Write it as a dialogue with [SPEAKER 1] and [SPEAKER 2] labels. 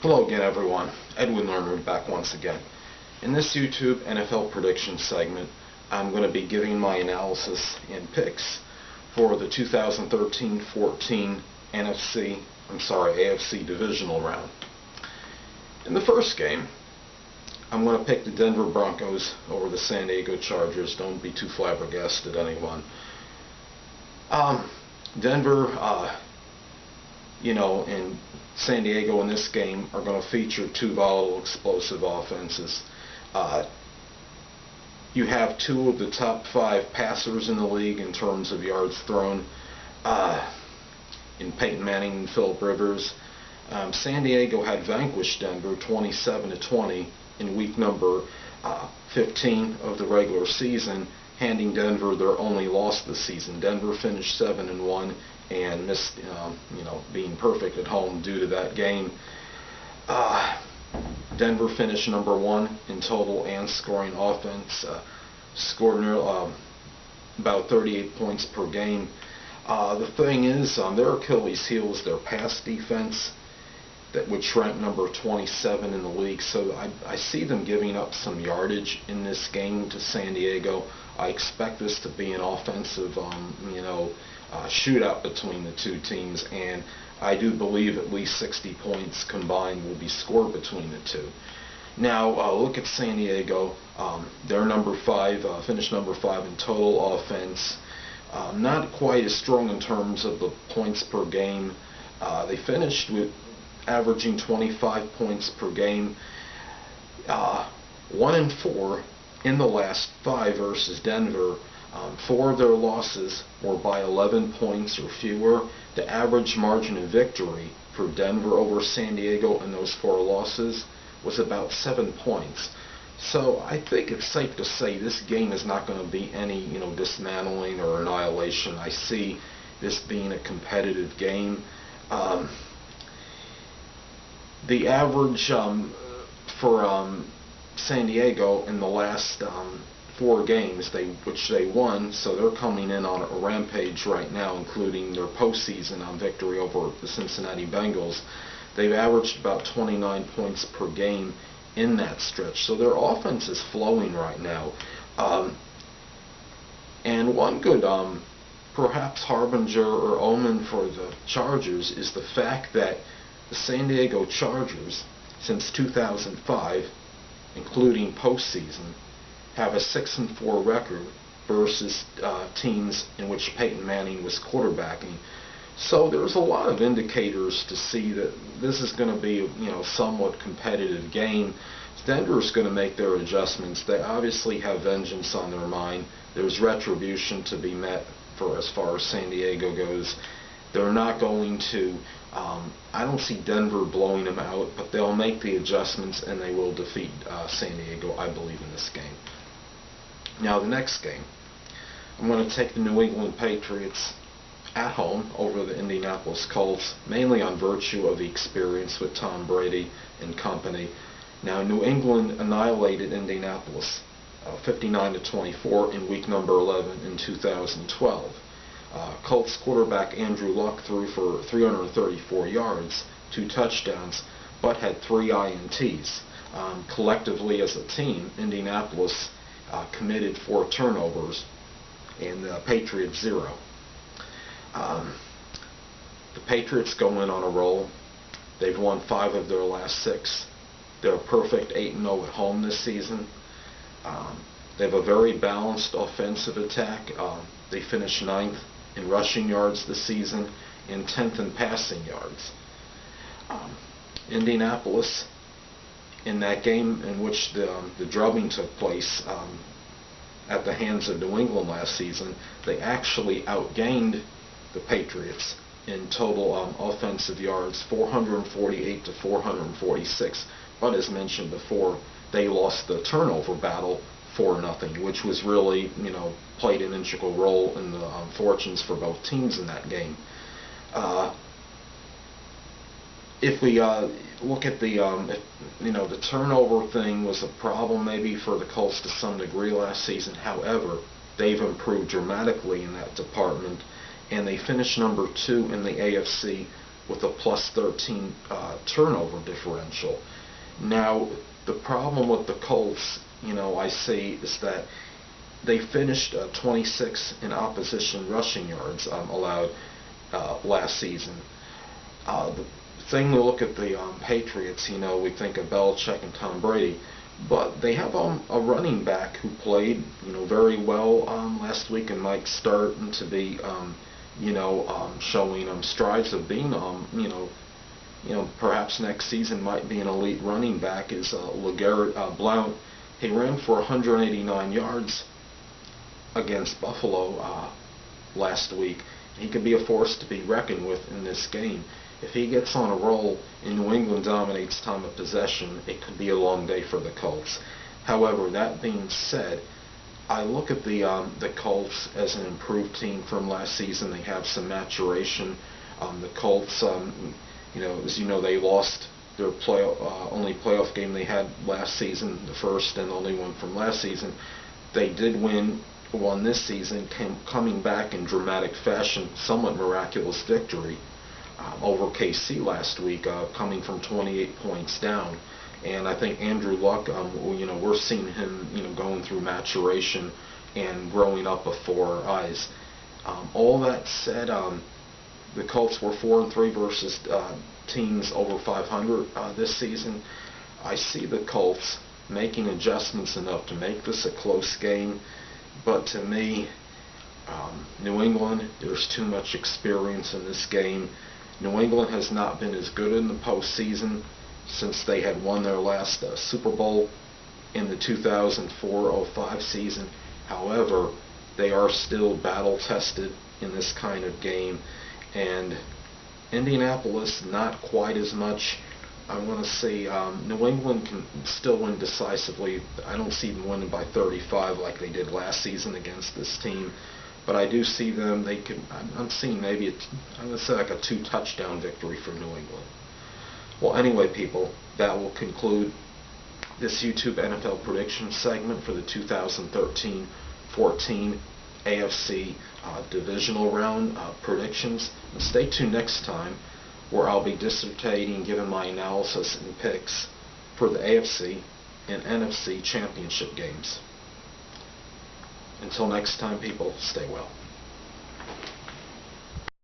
[SPEAKER 1] Hello again, everyone. Edwin Learnard back once again. In this YouTube NFL prediction segment, I'm going to be giving my analysis and picks for the 2013-14 AFC Divisional round. In the first game, I'm going to pick the Denver Broncos over the San Diego Chargers. Don't be too flabbergasted, anyone. Denver, and San Diego in this game are going to feature two volatile, explosive offenses. You have two of the top 5 passers in the league in terms of yards thrown in Peyton Manning and Philip Rivers. San Diego had vanquished Denver 27-20 in week number 15 of the regular season, handing Denver their only loss this season. Denver finished 7-1 and missed, being perfect at home due to that game. Denver finished number 1 in total and scoring offense, scored about 38 points per game. The thing is, their Achilles heel is their pass defense, which ranked number 27 in the league. So I see them giving up some yardage in this game to San Diego. I expect this to be an offensive, shootout between the two teams, and I do believe at least 60 points combined will be scored between the two. Now, look at San Diego. They're number 5, finished number 5 in total offense. Not quite as strong in terms of the points per game. They finished with averaging 25 points per game. 1-4 in the last 5 versus Denver. 4 of their losses were by 11 points or fewer. The average margin of victory for Denver over San Diego in those 4 losses was about 7 points. So I think it's safe to say this game is not going to be any dismantling or annihilation. I see this being a competitive game. The average for San Diego in the last 4 games, which they won, so they're coming in on a rampage right now, including their postseason victory over the Cincinnati Bengals. They've averaged about 29 points per game in that stretch, so their offense is flowing right now. And one good perhaps harbinger or omen for the Chargers is the fact that the San Diego Chargers, since 2005, including postseason, have a 6-4 record versus teams in which Peyton Manning was quarterbacking. So there's a lot of indicators to see that this is going to be a somewhat competitive game. Denver's going to make their adjustments. They obviously have vengeance on their mind. There's retribution to be met for as far as San Diego goes. They're not going to, I don't see Denver blowing them out, but they'll make the adjustments and they will defeat San Diego, I believe, in this game. Now the next game, I'm going to take the New England Patriots at home over the Indianapolis Colts, mainly on virtue of the experience with Tom Brady and company. Now New England annihilated Indianapolis 59-24 in week number 11 in 2012. Colts quarterback Andrew Luck threw for 334 yards, 2 touchdowns, but had 3 INTs. Collectively as a team, Indianapolis committed 4 turnovers and the Patriots 0. The Patriots go in on a roll. They've won 5 of their last 6. They're a perfect 8-0 at home this season. They have a very balanced offensive attack. They finished 9th in rushing yards this season and 10th in passing yards. Indianapolis, in that game in which the drubbing took place at the hands of New England last season, they actually outgained the Patriots in total offensive yards, 448 to 446. But as mentioned before, they lost the turnover battle 4-0, which was really, played an integral role in the fortunes for both teams in that game. If we look at the turnover thing was a problem maybe for the Colts to some degree last season. However, they've improved dramatically in that department, and they finished number 2 in the AFC with a plus 13 turnover differential. Now, the problem with the Colts, I see, is that they finished 26 in opposition rushing yards allowed last season. The thing to look at the Patriots, we think of Belichick and Tom Brady, but they have a running back who played, very well last week, and might starting to be, showing strides of being, perhaps next season might be an elite running back, is LeGarrette Blount. He ran for 189 yards against Buffalo last week. He could be a force to be reckoned with in this game. If he gets on a roll and New England dominates time of possession, it could be a long day for the Colts. However, that being said, I look at the Colts as an improved team from last season. They have some maturation. The Colts, as you know, they lost their only playoff game they had last season, the first and only one from last season. They did won this season, coming back in dramatic fashion, somewhat miraculous victory over KC last week, coming from 28 points down. And I think Andrew Luck, we're seeing him, going through maturation and growing up before our eyes. All that said, the Colts were 4-3 versus teams over 500 this season. I see the Colts making adjustments enough to make this a close game, but to me, New England, there's too much experience in this game. New England has not been as good in the postseason since they had won their last Super Bowl in the 2004-05 season. However, they are still battle-tested in this kind of game. And Indianapolis, not quite as much. I want to say New England can still win decisively. I don't see them winning by 35 like they did last season against this team. But I do see them, I'm seeing maybe, I'm going to say like a 2-touchdown victory for New England. Well, anyway, people, that will conclude this YouTube NFL prediction segment for the 2013-14 AFC Divisional Round predictions. And stay tuned next time, where I'll be dissertating, giving my analysis and picks for the AFC and NFC championship games. Until next time, people, stay well.